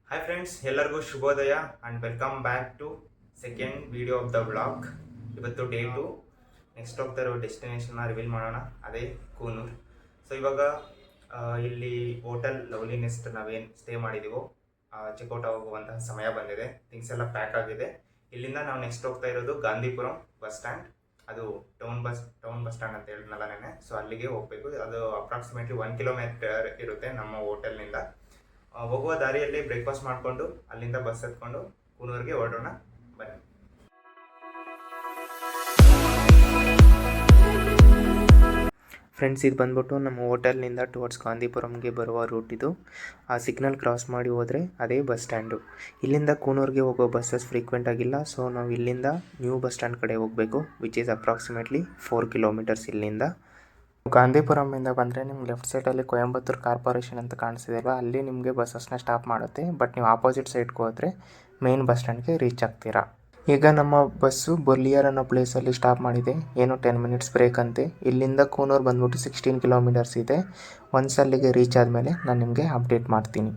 Hi friends, ಎಲ್ಲರಿಗೂ ಶುಭೋದಯ and welcome back to second video of the vlog. ಇವತ್ತು day 2. Next ಹೋಗ್ತಾ ಇರೋ ಡೆಸ್ಟಿನೇಷನ್ನ ರಿವೀಲ್ ಮಾಡೋಣ, ಅದೇ ಕೂನೂರ್. ಸೊ ಇವಾಗ ಇಲ್ಲಿ ಹೋಟೆಲ್ ಲವ್ಲಿ ನೆಸ್ಟ್ ನಾವೇನು ಸ್ಟೇ ಮಾಡಿದ್ದೀವೋ ಚೆಕ್ಔಟ್ ಆಗುವಂತಹ ಸಮಯ ಬಂದಿದೆ. ಥಿಂಗ್ಸ್ ಎಲ್ಲ ಪ್ಯಾಕ್ ಆಗಿದೆ. ಇಲ್ಲಿಂದ ನಾವು ನೆಕ್ಸ್ಟ್ ಹೋಗ್ತಾ ಇರೋದು ಗಾಂಧಿಪುರಂ ಬಸ್ ಸ್ಟ್ಯಾಂಡ್. ಅದು ಟೌನ್ ಬಸ್ ಸ್ಟ್ಯಾಂಡ್ ಅಂತ ಹೇಳಿದ್ನಲ್ಲ ನೆನ್ನೆ. ಸೊ ಅಲ್ಲಿಗೆ ಹೋಗಬೇಕು. ಅದು ಅಪ್ರಾಕ್ಸಿಮೇಟ್ಲಿ 1 ಕಿಲೋಮೀಟರ್ ಇರುತ್ತೆ ನಮ್ಮ ಹೋಟೆಲ್ನಿಂದ. ಹೋಗುವ ದಾರಿಯಲ್ಲಿ ಬ್ರೇಕ್ಫಾಸ್ಟ್ ಮಾಡಿಕೊಂಡು ಅಲ್ಲಿಂದ ಬಸ್ ಹತ್ಕೊಂಡು ಕೂನೂರ್ಗೆ ಹೊರಡೋಣ. ಬನ್ನಿ ಫ್ರೆಂಡ್ಸ್, ಇದು ಬಂದ್ಬಿಟ್ಟು ನಮ್ಮ ಹೋಟೆಲ್ನಿಂದ ಟುವರ್ಡ್ಸ್ ಗಾಂಧಿಪುರಂಗೆ ಬರುವ ರೂಟ್ ಇದು. ಆ ಸಿಗ್ನಲ್ ಕ್ರಾಸ್ ಮಾಡಿ ಹೋದರೆ ಅದೇ ಬಸ್ ಸ್ಟ್ಯಾಂಡು. ಇಲ್ಲಿಂದ ಕೂನೂರ್ಗೆ ಹೋಗೋ ಬಸ್ಸಸ್ ಫ್ರೀಕ್ವೆಂಟ್ ಆಗಿಲ್ಲ. ಸೊ ನಾವು ಇಲ್ಲಿಂದ ನ್ಯೂ ಬಸ್ ಸ್ಟ್ಯಾಂಡ್ ಕಡೆ ಹೋಗಬೇಕು, ವಿಚ್ ಈಸ್ ಅಪ್ರಾಕ್ಸಿಮೇಟ್ಲಿ 4 ಕಿಲೋಮೀಟರ್ಸ್ ಇಲ್ಲಿಂದ. ಗಾಂಧಿಪುರಮಿಂದ ಬಂದರೆ ನಿಮ್ಗೆ ಲೆಫ್ಟ್ ಸೈಡಲ್ಲಿ ಕೊಯಂಬತ್ತೂರು ಕಾರ್ಪೊರೇಷನ್ ಅಂತ ಕಾಣಿಸ್ತಿದೆಯಲ್ಲ, ಅಲ್ಲಿ ನಿಮಗೆ ಬಸ್ಸಸ್ನ ಸ್ಟಾಪ್ ಮಾಡುತ್ತೆ. ಬಟ್ ನೀವು ಆಪೋಸಿಟ್ ಸೈಡ್ಗೆ ಹೋದರೆ ಮೇನ್ ಬಸ್ ಸ್ಟ್ಯಾಂಡ್ಗೆ ರೀಚ್ ಆಗ್ತೀರಾ. ಈಗ ನಮ್ಮ ಬಸ್ಸು ಬೊಲಿಯರ್ ಅನ್ನೋ ಪ್ಲೇಸಲ್ಲಿ ಸ್ಟಾಪ್ ಮಾಡಿದೆ. ಏನೋ 10 ಮಿನಿಟ್ಸ್ ಬ್ರೇಕ್ ಅಂತೆ. ಇಲ್ಲಿಂದ ಕೂನೂರ್ ಬಂದ್ಬಿಟ್ಟು 16 ಕಿಲೋಮೀಟರ್ಸ್ ಇದೆ. ಒನ್ಸ್ ಅಲ್ಲಿಗೆ ರೀಚ್ ಆದಮೇಲೆ ನಾನು ನಿಮಗೆ ಅಪ್ಡೇಟ್ ಮಾಡ್ತೀನಿ.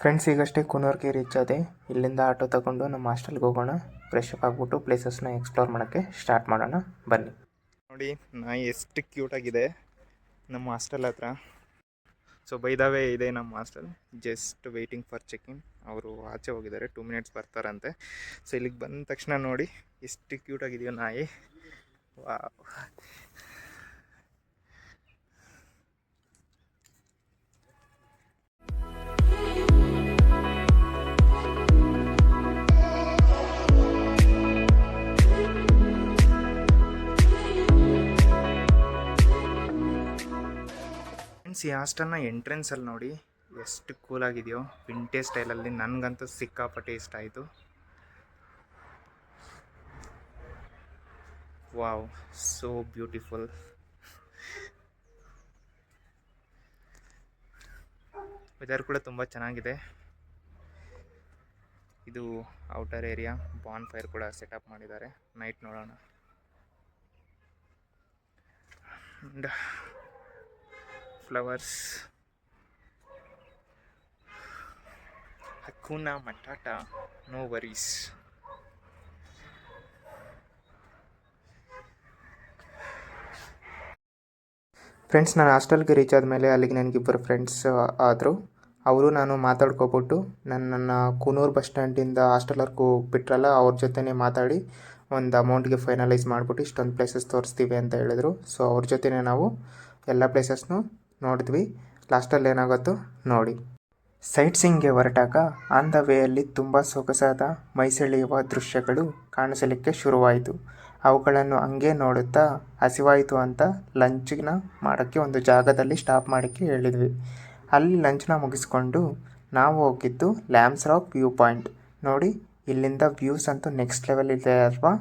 ಫ್ರೆಂಡ್ಸ್, ಈಗಷ್ಟೇ ಕೂನೂರ್ಗೆ ರೀಚ್ ಆದೆ. ಇಲ್ಲಿಂದ ಆಟೋ ತಗೊಂಡು ನಮ್ಮ ಹಾಸ್ಟೆಲ್ಗೆ ಹೋಗೋಣ. ಫ್ರೆಶ್ ಅಪ್ ಆಗಿಬಿಟ್ಟು ಪ್ಲೇಸಸ್ನ ಎಕ್ಸ್ಪ್ಲೋರ್ ಮಾಡೋಕ್ಕೆ ಸ್ಟಾರ್ಟ್ ಮಾಡೋಣ. ಬನ್ನಿ. ನೋಡಿ, ನಾಯಿ ಎಷ್ಟು ಕ್ಯೂಟಾಗಿದೆ ನಮ್ಮ ಹಾಸ್ಟೆಲ್ ಹತ್ರ. ಸೊ ಬೈ ದ ವೇ ಇದೆ ನಮ್ಮ hostel. Just waiting for checking. ಅವರು ಆಚೆ ಹೋಗಿದ್ದಾರೆ, 2 ಮಿನಿಟ್ಸ್ ಬರ್ತಾರಂತೆ. ಸೊ ಇಲ್ಲಿಗೆ ಬಂದ ತಕ್ಷಣ ನೋಡಿ ಎಷ್ಟು ಕ್ಯೂಟಾಗಿದೆಯೋ ನಾಯಿ. ವಾವ್. ಈ ಹಾಸ್ಟೆಲ್ನ ಎಂಟ್ರೆನ್ಸಲ್ಲಿ ನೋಡಿ ಎಷ್ಟು ಕೂಲಾಗಿದೆಯೋ, ವಿಂಟೇಜ್ ಸ್ಟೈಲಲ್ಲಿ. ನನಗಂತೂ ಸಿಕ್ಕಾಪಟ್ಟೆ ಇಷ್ಟ ಆಯಿತು. Wow, so beautiful. ವೆದರ್ ಕೂಡ ತುಂಬ ಚೆನ್ನಾಗಿದೆ. ಇದು ಔಟರ್ ಏರಿಯಾ. ಬಾನ್ ಫೈರ್ ಕೂಡ ಸೆಟಪ್ ಮಾಡಿದ್ದಾರೆ. ನೈಟ್ ನೋಡೋಣ. Flowers, hakuna matata, no worries. Friends, ನಾನು ಹಾಸ್ಟೆಲ್ಗೆ ರೀಚ್ ಆದಮೇಲೆ ಅಲ್ಲಿಗೆ ನನಗಿಬ್ಬರು ಫ್ರೆಂಡ್ಸ್ ಆದರು. ಅವರು ನಾನು ಮಾತಾಡ್ಕೊಬಿಟ್ಟು ನನ್ನ ಕೂನೂರ್ ಬಸ್ ಸ್ಟ್ಯಾಂಡಿಂದ ಹಾಸ್ಟೆಲ್ವರೆಗೂ ಬಿಟ್ರಲ್ಲ, ಅವ್ರ ಜೊತೆನೇ ಮಾತಾಡಿ ಒಂದು ಅಮೌಂಟ್ಗೆ ಫೈನಲೈಸ್ ಮಾಡಿಬಿಟ್ಟು ಇಷ್ಟೊಂದು ಪ್ಲೇಸಸ್ ತೋರಿಸ್ತೀವಿ ಅಂತ ಹೇಳಿದ್ರು. ಸೊ ಅವ್ರ ಜೊತೆನೇ ನಾವು ಎಲ್ಲ ಪ್ಲೇಸಸ್ನೂ ನೋಡಿದ್ವಿ. ಲಾಸ್ಟಲ್ಲಿ ಏನಾಗುತ್ತೋ ನೋಡಿ. ಸೈಟ್ ಸೀಯಿಂಗ್ಗೆ ಹೊರಟಾಗ ಆನ್ ದ ವೇಯಲ್ಲಿ ತುಂಬ ಸೊಗಸಾದ ಮೈಸೆಳೆಯುವ ದೃಶ್ಯಗಳು ಕಾಣಿಸಲಿಕ್ಕೆ ಶುರುವಾಯಿತು. ಅವುಗಳನ್ನು ಹಂಗೆ ನೋಡುತ್ತಾ ಹಸಿವಾಯಿತು ಅಂತ ಲಂಚ್ನ ಮಾಡೋಕ್ಕೆ ಒಂದು ಜಾಗದಲ್ಲಿ ಸ್ಟಾಪ್ ಮಾಡೋಕ್ಕೆ ಹೇಳಿದ್ವಿ. ಅಲ್ಲಿ ಲಂಚ್ನ ಮುಗಿಸ್ಕೊಂಡು ನಾವು ಹೋಗಿದ್ದು ಲ್ಯಾಮ್ಸ್ ರಾಕ್ ವ್ಯೂ ಪಾಯಿಂಟ್. ನೋಡಿ, ಇಲ್ಲಿಂದ ವ್ಯೂಸ್ ಅಂತೂ ನೆಕ್ಸ್ಟ್ ಲೆವೆಲ್ ಇದೆ ಅಲ್ವಾ.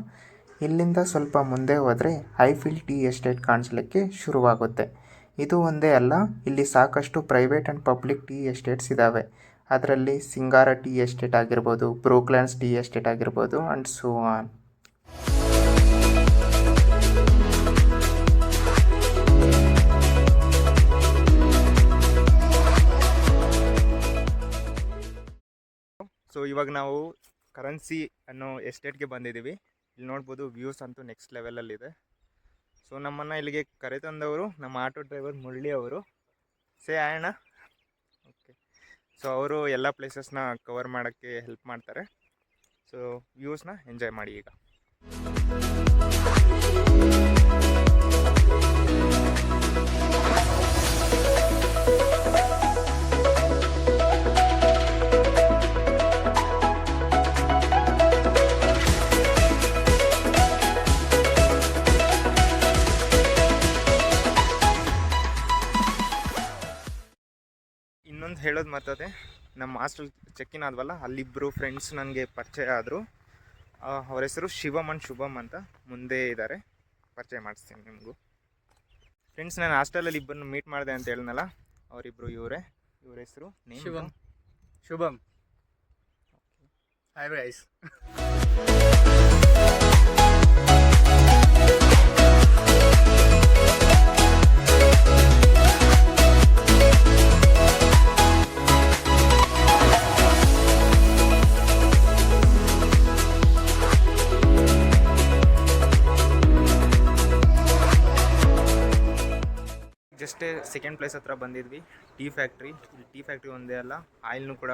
ಇಲ್ಲಿಂದ ಸ್ವಲ್ಪ ಮುಂದೆ ಹೋದರೆ ಐಫಿಲ್ ಟೀ ಎಸ್ಟೇಟ್ ಕಾಣಿಸಲಿಕ್ಕೆ ಶುರುವಾಗುತ್ತೆ. ಇದು ಒಂದೇ ಅಲ್ಲ, ಇಲ್ಲಿ ಸಾಕಷ್ಟು private and public tea estates ಇದ್ದಾವೆ. ಅದರಲ್ಲಿ ಸಿಂಗಾರ ಟೀ ಎಸ್ಟೇಟ್ ಆಗಿರ್ಬೋದು, ಬ್ರೂಕ್ಲ್ಯಾಂಡ್ಸ್ ಟೀ ಎಸ್ಟೇಟ್ ಆಗಿರ್ಬೋದು, ಆ್ಯಂಡ್ ಸೋ ಆನ್. ಸೊ ಇವಾಗ ನಾವು ಕರೆನ್ಸಿ ಅನ್ನೋ ಎಸ್ಟೇಟ್ಗೆ ಬಂದಿದ್ದೀವಿ. ಇಲ್ಲಿ ನೋಡ್ಬೋದು, ವ್ಯೂಸ್ ಅಂತೂ ನೆಕ್ಸ್ಟ್ ಲೆವೆಲಲ್ಲಿದೆ. ಸೊ ನಮ್ಮನ್ನು ಇಲ್ಲಿಗೆ ಕರೆತಂದವರು ನಮ್ಮ ಆಟೋ ಡ್ರೈವರ್ ಮುರಳಿ ಅವರು. ಸೇ ಅಣ್ಣ. ಓಕೆ. ಸೊ ಅವರು ಎಲ್ಲ ಪ್ಲೇಸಸ್ನ ಕವರ್ ಮಾಡೋಕ್ಕೆ ಹೆಲ್ಪ್ ಮಾಡ್ತಾರೆ. ಸೊ ವ್ಯೂಸ್ನ ಎಂಜಾಯ್ ಮಾಡಿ ಈಗ. ಇನ್ನೊಂದು ಹೇಳೋದು ಮರ್ತದೆ, ನಮ್ಮ ಹಾಸ್ಟೆಲ್ ಚೆಕ್ಕಿನ್ ಆದ್ವಲ್ಲ, ಅಲ್ಲಿಬ್ಬರು ಫ್ರೆಂಡ್ಸ್ ನನಗೆ ಪರಿಚಯ ಆದರು. ಅವ್ರ ಹೆಸರು ಶಿವಮ್ ಆ್ಯಂಡ್ ಶುಭಮ್ ಅಂತ ಮುಂದೆ ಇದ್ದಾರೆ. ಪರಿಚಯ ಮಾಡಿಸ್ತೀನಿ ನಿಮಗೂ. ಫ್ರೆಂಡ್ಸ್, ನಾನು ಹಾಸ್ಟೆಲಲ್ಲಿ ಇಬ್ಬರನ್ನು ಮೀಟ್ ಮಾಡಿದೆ ಅಂತ ಹೇಳಿದ್ನಲ್ಲ, ಅವರಿಬ್ಬರು ಇವರೇ. ಇವ್ರ ಹೆಸರು Shubham. Hi guys. Just second place ಹತ್ರ ಬಂದಿದ್ವಿ, ಟೀ ಫ್ಯಾಕ್ಟ್ರಿ. ಈ ಟೀ ಫ್ಯಾಕ್ಟ್ರಿ ಒಂದೇ ಅಲ್ಲ, ಆಯಿಲ್ನು ಕೂಡ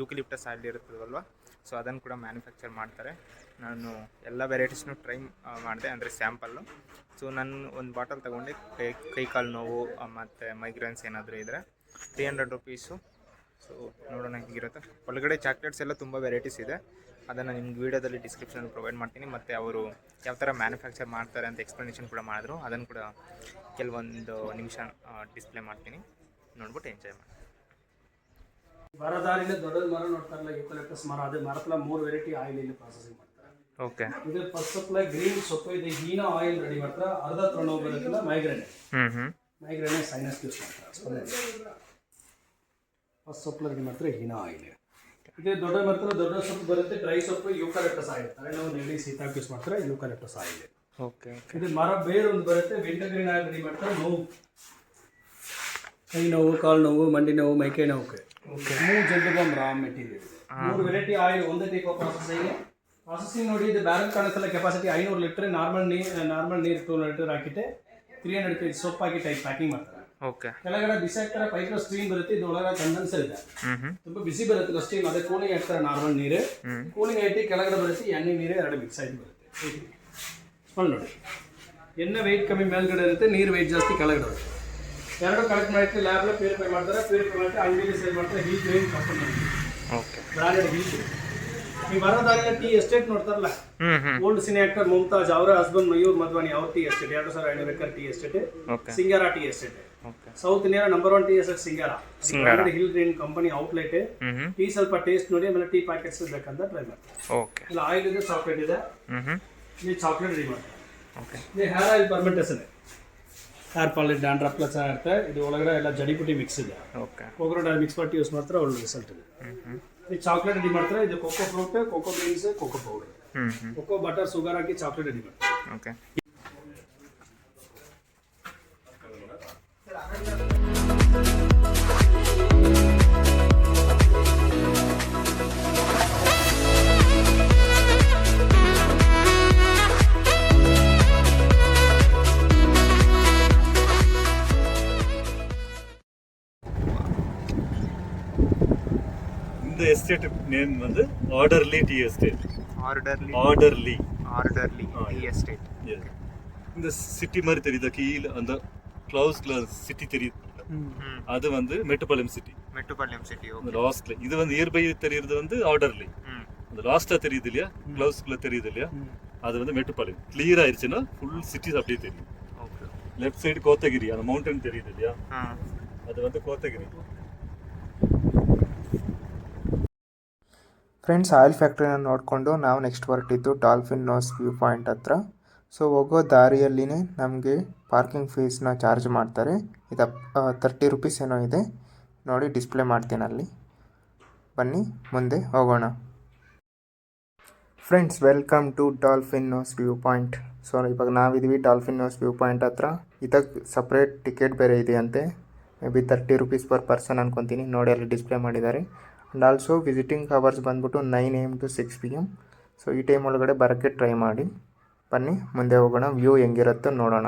ಯೂಕಲಿಪ್ಟಸ್ ಆಯಿಲ್ ಇರುತ್ತದಲ್ವ, ಸೊ ಅದನ್ನು ಕೂಡ ಮ್ಯಾನುಫ್ಯಾಕ್ಚರ್ ಮಾಡ್ತಾರೆ. ನಾನು ಎಲ್ಲ ವೆರೈಟೀಸ್ನು ಟ್ರೈ ಮಾಡಿದೆ, ಅಂದರೆ ಸ್ಯಾಂಪಲ್ಲು. ಸೊ ನಾನು ಒಂದು ಬಾಟಲ್ ತೊಗೊಂಡೆ, ಕೈ ಕಾಲು ನೋವು ಮತ್ತು ಮೈಗ್ರೇನ್ಸ್ ಏನಾದರೂ ಇದ್ದರೆ 300 ರುಪೀಸು. ಸೊ ನೋಡೋಣ ಹೇಗಿರುತ್ತೆ. ಒಳಗಡೆ ಚಾಕ್ಲೇಟ್ಸ್ ಎಲ್ಲ ತುಂಬ ವೆರೈಟೀಸ್ ಇದೆ, ಅದನ್ನು ನಿಮ್ಗೆ ವೀಡಿಯೋದಲ್ಲಿ ಡಿಸ್ಕ್ರಿಪ್ಷನಲ್ಲಿ ಪ್ರೊವೈಡ್ ಮಾಡ್ತೀನಿ. ಮತ್ತು ಅವರು ಯಾವ ಥರ ಮ್ಯಾನುಫ್ಯಾಕ್ಚರ್ ಮಾಡ್ತಾರೆ ಅಂತ ಎಕ್ಸ್ಪ್ಲನೇಷನ್ ಕೂಡ ಮಾಡಿದ್ರು, ಅದನ್ನು ಕೂಡ ಕೆಲವೊಂದು ನಿಮಿಷ ಡಿಸ್ಪ್ಲೇ ಮಾಡ್ತೀನಿ, ನೋಡ್ಬಿಟ್ಟು ಎಂಜಾಯ್ ಮಾಡಿ. ಬರದಾರಿಲಿ ದೊಡ್ಡದು ಮರ ನೋಡ್ತಾರಲ್ಲ, ಯೂಕಲಿಪ್ಟಸ್ ಮರ, ಅದೇ ಮರத்துல 3 ವೆರೈಟಿ ಆಯಿಲ್ ಇಲ್ಲಿ ಪ್ರಾಸೆಸಿಂಗ್ ಮಾಡ್ತಾರೆ. ಓಕೆ, ಇದು ಫಸ್ಟ್ ಸಪ್ಲೈ ಗ್ರೀನ್ ಸೊಪ್ಪು ಇದೆ, ಹೀನಾ ಆಯಿಲ್ ರೆಡಿ ಮಾಡ್ತಾರೆ. ಅರ್ಧ ತೃಣವು ಬರುತ್ತಲ್ಲ ಮೈಗ್ರೇನ್, ಮೈಗ್ರೇನ್ ಸೈನಸ್ ಯೂಸ್ ಮಾಡ್ತಾರೆ. ಫಸ್ಟ್ ಸಪ್ಲೈ ರೆಡಿ ಮಾಡ್ತಾರೆ ಹೀನಾ ಆಯಿಲ್. ಇದೇ ದೊಡ್ಡ ಮರத்துல ದೊಡ್ಡ ಸೊಪ್ಪು ಬರುತ್ತೆ, ಡ್ರೈ ಸೊಪ್ಪು ಯೂಕಲಿಪ್ಟಸ್ ಆಯಿಲ್. ನಾವು ನೆಲ್ಲಿ ಸೀತಾಕ್ ಯೂಸ್ ಮಾಡ್ತಾರೆ, ಯೂಕಲಿಪ್ಟಸ್ ಆಯಿಲ್. ಓಕೆ, ಇದು ಮರ ಬೇರೆ ಒಂದು ಬರುತ್ತೆ, ವಿಂಟರ್ಗ್ರೀನ್ ಆಯಿಲ್ ರೆಡಿ ಮಾಡ್ತಾರೆ. ನೋವು, ಕೈ ನೋವು, ಕಾಲು ನೋವು, ಮಂಡಿ ನೋವು, ಮೈಕೈ ನೋವು, ಜಂತುಬಾಂಬ್ ರಾ ಮೆಟೀರಿಯಲ್. 3 ವೆರೈಟಿ ಆಯಿಲ್ ಒಂದೇ ಟೈಪ್ ಆಫ್ ಪ್ರಾಸೆಸಿಂಗ್ ನೋಡಿ. ಇದು ಬ್ಯಾರಲ್ ಕಾಣಿಸಲ್ಲ, ಕೆಪಾಸಿಟಿ 500 ಲೀಟರ್. ನಾರ್ಮಲ್ ನೀರು 200 ಲೀಟರ್ ಹಾಕಿಟ್ಟು 300 kg ಸೊಪ್ಪು ಹಾಕಿ ಟೈಪ್ ಪ್ಯಾಕಿಂಗ್ ಮಾಡ್ತಾರೆ. ಓಕೆ, ಕೆಳಗಡೆ ಬಿಸಿ ಹಾಕ್ತಾರೆ, ಪೈಪ್లో ಸ್ಟ್ರೀಮ್ ಬರುತ್ತೆ, ಇದು ಒಳಗಡೆ ಕಂಡೆನ್ಸರ್ ಇದೆ, ತುಂಬ ಬಿಸಿ ಬರುತ್ತೆ ಸ್ಟ್ರೀಮ್. ಅದೇ ಕೂಲಿಂಗ್ ಹಾಕ್ತಾರೆ, ನಾರ್ಮಲ್ ನೀರು ಕೂಲಿಂಗ್ ಐತಿ, ಕೆಳಗಡೆ ಬರುತ್ತೆ ಎಣ್ಣೆ ನೀರು, 2 ಮಿಕ್ಸ್ ಆಗಿ ಬರುತ್ತೆ. ನೋಡಿ, ಎಣ್ಣೆ ವೆಯ್ಟ್ ಕಮ್ಮಿ ಮೇಲ್ಗಡೆ ಇರುತ್ತೆ, ನೀರು ವೆಯ್ಟ್ ಜಾಸ್ತಿ ಕೆಳಗಡೆ ಬರುತ್ತೆ. 2 ಕಲೆಕ್ಟ್ ಮಾಡಿ ಲ್ಯಾಬ್లో ಪ್ಯೂರಿಫೈ ಮಾಡ್ತಾರೆ, ಪ್ಯೂರಿಫೈ ಮಾಡಿ ಅಂಗಡಿಯಲ್ಲಿ ಸೇಲ್ ಮಾಡ್ತಾರೆ. ಹೀಟ್ ವೇನ್ ಕಂಪನಿ, ಓಕೆ, ಬ್ರಾಂಡೆಡ್ ಹೀಟ್. ಈ ಬರೋದಾರಿನ ಟೀ ಎಸ್ಟೇಟ್ ನೋಡ್ತಾರಲ್ಲ, ಓಲ್ಡ್ ಸಿನಿ ಆಕ್ಟರ್ ಮುಮ್ತಾಜ್ ಅವರ ಹಸ್ಬೆಂಡ್ ಮಯೂರ್ ಮಧ್ವಾನಿ ಅವ್ರ ಟೀ ಎಸ್ಟೇಟ್, 2500 ಎಕರೆ tea estate, Singara tea estate. South India number 1 tea estate Singara, branded Hill Green company outlet. Tea ಸ್ವಲ್ಪ ಟೇಸ್ಟ್ ನೋಡಿ, ಆಮೇಲೆ ಟೀ ಪ್ಯಾಕೆಟ್ಸ್ ಬೇಕಂತ ಟ್ರೈ ಮಾಡ್ತಾರೆ. ಇಲ್ಲ ಆಯಿಲ್ ಇದೆ, ಚಾಕ್ಲೇಟ್ ಇದೆ, ನೀವು ಚಾಕ್ಲೇಟ್ ರೆಡಿ ಮಾಡ್ತಾರೆ. ಇದು hair oil fermentation, hair fall, dandruff ಎಲ್ಲ ಚೆನ್ನಾಗಿರುತ್ತೆ. ಇದು ಒಳಗಡೆ ಎಲ್ಲ ಜಡಿಪುಟಿ ಮಿಕ್ಸ್ ಇದೆ, ಕೋಕೋನಟ್ ಆಯಿಲ್ ಮಿಕ್ಸ್ ಮಾಡಿ ಯೂಸ್ ಮಾಡ್ತಾರೆ, ಒಳ್ಳೆ ರಿಸಲ್ಟ್ ಇದೆ. ಈ ಚಾಕ್ಲೇಟ್ ರೆಡಿ ಮಾಡ್ತಾರೆ. ಇದು cocoa fruit, cocoa beans, cocoa powder, cocoa butter, sugar ಹಾಕಿ ಚಾಕ್ಲೇಟ್ ರೆಡಿ ಮಾಡ್ತಾರೆ. ಓಕೆ, இந்த எஸ்டேட் நேம் வந்து Orderly tea estate. Orderly tea estate. இந்த சிட்டி மாதிரி தெரியுதா, கீழ அந்த கிளவுஸ்ல சிட்டி தெரியுது, அது வந்து மெட்டுப்பாளையம் சிட்டி. ஓகே, லாஸ்ட்ல இது வந்து நியர் பை தெரியுது வந்து ஆர்டர்லி. அந்த லாஸ்டா தெரியுது இல்லையா, கிளவுஸ்க்குள்ள தெரியுது இல்லையா, அது வந்து மெட்டுப்பாளையம். கிளியர் ஆயிருச்சுன்னா ஃபுல் சிட்டி அப்படியே தெரியும். ஓகே, லெஃப்ட் சைடு கோத்தகிரி, அந்த மவுண்டன் தெரியுது இல்லையா, அது வந்து கோத்தகிரி. ಫ್ರೆಂಡ್ಸ್, ಆಯಿಲ್ ಫ್ಯಾಕ್ಟ್ರಿನ ನೋಡಿಕೊಂಡು ನಾವು ನೆಕ್ಸ್ಟ್ ಹೊರಟಿದ್ದು ಡಾಲ್ಫಿನ್ ನೋಸ್ ವ್ಯೂ ಪಾಯಿಂಟ್ ಹತ್ರ. ಸೊ ಹೋಗೋ ದಾರಿಯಲ್ಲಿನೇ ನಮಗೆ ಪಾರ್ಕಿಂಗ್ ಫೀಸ್ನ ಚಾರ್ಜ್ ಮಾಡ್ತಾರೆ. ಇದು 30 ರುಪೀಸ್ ಏನೋ ಇದೆ ನೋಡಿ, ಡಿಸ್ಪ್ಲೇ ಮಾಡ್ತೀನಿ ಅಲ್ಲಿ. ಬನ್ನಿ ಮುಂದೆ ಹೋಗೋಣ. Friends, welcome to Dolphin Nose view point. So ಇವಾಗ ನಾವಿದ್ದೀವಿ ಡಾಲ್ಫಿನ್ ನೋಸ್ ವ್ಯೂ ಪಾಯಿಂಟ್ ಹತ್ರ. ಇದಕ್ಕೆ ಸಪ್ರೇಟ್ ಟಿಕೆಟ್ ಬೇರೆ ಇದೆಯಂತೆ, may be 30 rupees per person ಅನ್ಕೊತೀನಿ. ನೋಡಿ ಅಲ್ಲಿ ಡಿಸ್ಪ್ಲೇ ಮಾಡಿದ್ದಾರೆ. ಆ್ಯಂಡ್ ಆಲ್ಸೋ ವಿಸಿಟಿಂಗ್ ಅವರ್ಸ್ ಬಂದ್ಬಿಟ್ಟು 9 AM to 6 PM. ಸೊ ಈ ಟೈಮ್ ಒಳಗಡೆ ಬರೋಕ್ಕೆ ಟ್ರೈ ಮಾಡಿ. ಬನ್ನಿ ಮುಂದೆ ಹೋಗೋಣ, ವ್ಯೂ ಹೆಂಗಿರುತ್ತೋ ನೋಡೋಣ.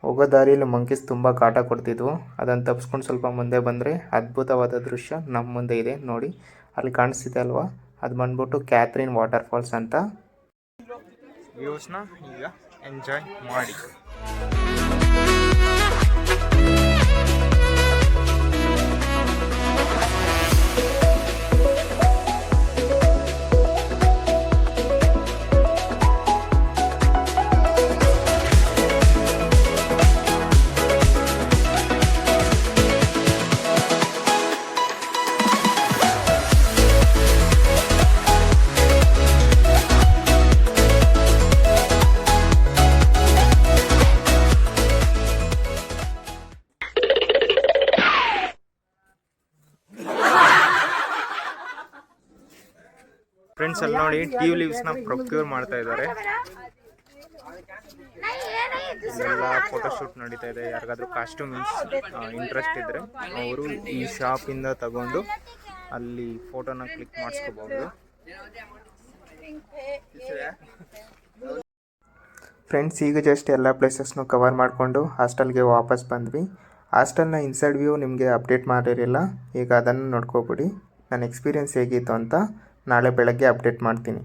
ಹೋಗೋ ದಾರಿಯಲ್ಲಿ ಮಂಕೀಸ್ ತುಂಬ ಕಾಟ ಕೊಡ್ತಿದ್ವು, ಅದನ್ನು ತಪ್ಪಿಸ್ಕೊಂಡು ಸ್ವಲ್ಪ ಮುಂದೆ ಬಂದರೆ ಅದ್ಭುತವಾದ ದೃಶ್ಯ ನಮ್ಮ ಮುಂದೆ ಇದೆ ನೋಡಿ. ಅಲ್ಲಿ ಕಾಣಿಸ್ತಿದೆ ಅಲ್ವಾ, ಅದು ಬಂದ್ಬಿಟ್ಟು ಕ್ಯಾಥರಿನ್ ವಾಟರ್ ಫಾಲ್ಸ್ ಅಂತ. ವ್ಯೂಸ್ನ ಈಗ ಎಂಜಾಯ್ ಮಾಡಿ. ಫ್ರೆಂಡ್ಸ್, ಅಲ್ಲಿ ನೋಡಿ ಟೀ ಲೀವ್ಸ್ನ ಪ್ರೊಕ್ಯೂರ್ ಮಾಡ್ತಾ ಇದ್ದಾರೆ. ಇಲ್ಲೆಲ್ಲ ಫೋಟೋಶೂಟ್ ನಡೀತಾ ಇದೆ. ಯಾರಿಗಾದ್ರೂ ಕಾಸ್ಟ್ಯೂಮ್ಸ್ ಇಂಟ್ರೆಸ್ಟ್ ಇದ್ದರೆ ಅವರು ಈ ಶಾಪಿಂದ ತಗೊಂಡು ಅಲ್ಲಿ ಫೋಟೋನ ಕ್ಲಿಕ್ ಮಾಡಿಸ್ಕೋಬಹುದು. ಫ್ರೆಂಡ್ಸ್, ಈಗ ಜಸ್ಟ್ ಎಲ್ಲ ಪ್ಲೇಸಸ್ನು ಕವರ್ ಮಾಡಿಕೊಂಡು ಹಾಸ್ಟೆಲ್ಗೆ ವಾಪಸ್ ಬಂದ್ವಿ. ಹಾಸ್ಟೆಲ್ನ ಇನ್ಸೈಡ್ ವ್ಯೂ ನಿಮಗೆ ಅಪ್ಡೇಟ್ ಮಾಡಿರಲಿಲ್ಲ, ಈಗ ಅದನ್ನು ನೋಡ್ಕೊಬಿಡಿ. ನನ್ನ ಎಕ್ಸ್ಪೀರಿಯೆನ್ಸ್ ಹೇಗಿತ್ತು ಅಂತ ನಾಳೆ ಬೆಳಗ್ಗೆ ಅಪ್ಡೇಟ್ ಮಾಡ್ತೀನಿ.